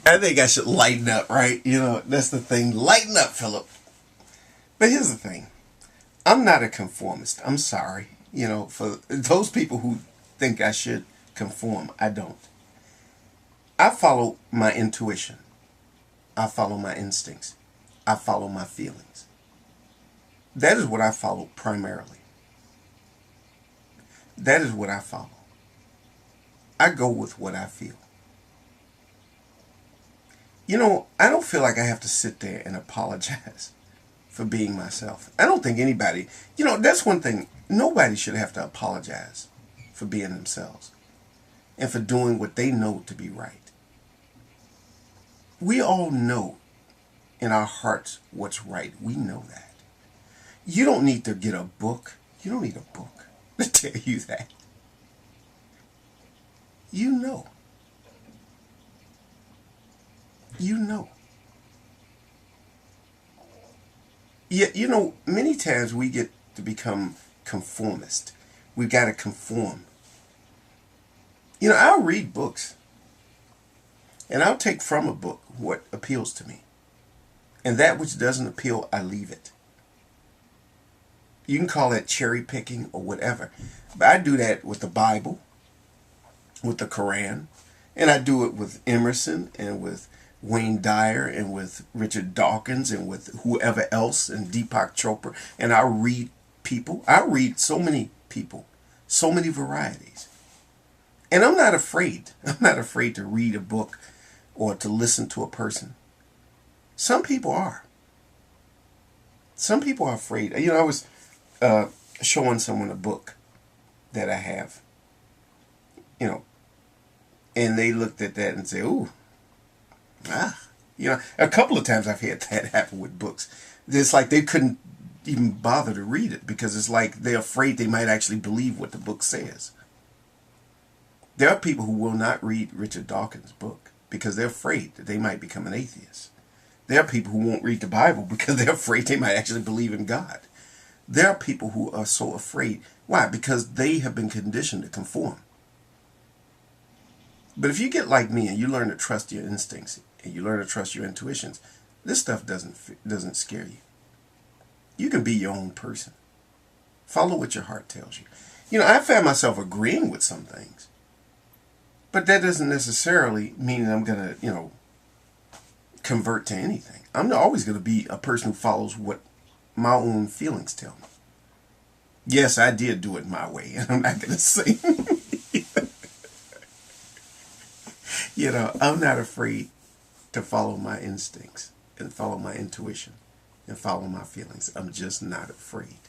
I think I should lighten up, right? You know, that's the thing. Lighten up, Philip. But here's the thing. I'm not a conformist. I'm sorry. You know, for those people who think I should conform, I don't. I follow my intuition. I follow my instincts. I follow my feelings. That is what I follow primarily. That is what I follow. I go with what I feel. You know, I don't feel like I have to sit there and apologize for being myself. I don't think anybody, you know, that's one thing. Nobody should have to apologize for being themselves and for doing what they know to be right. We all know in our hearts what's right. We know that. You don't need to get a book. You don't need a book to tell you that. You know. You know. Yet, you know, many times we get to become conformist. We've got to conform. You know, I'll read books and I'll take from a book what appeals to me. And that which doesn't appeal, I leave it. You can call that cherry picking or whatever. But I do that with the Bible, with the Quran, and I do it with Emerson and with Wayne Dyer and with Richard Dawkins and with whoever else and Deepak Chopra. And I read people. I read so many people, so many varieties. And I'm not afraid. I'm not afraid to read a book or to listen to a person. Some people are. Some people are afraid. You know, I was showing someone a book that I have, you know, and they looked at that and said, ooh, you know, a couple of times I've had that happen with books. It's like they couldn't even bother to read it because it's like they're afraid they might actually believe what the book says. There are people who will not read Richard Dawkins' book because they're afraid that they might become an atheist. There are people who won't read the Bible because they're afraid they might actually believe in God. There are people who are so afraid. Why? Because they have been conditioned to conform. But if you get like me and you learn to trust your instincts and you learn to trust your intuitions, this stuff doesn't scare you. You can be your own person. Follow what your heart tells you. You know, I found myself agreeing with some things. But that doesn't necessarily mean that I'm going to, you know, convert to anything. I'm always going to be a person who follows what my own feelings tell me. Yes, I did do it my way, and I'm not going to say, you know, I'm not afraid to follow my instincts and follow my intuition and follow my feelings. I'm just not afraid.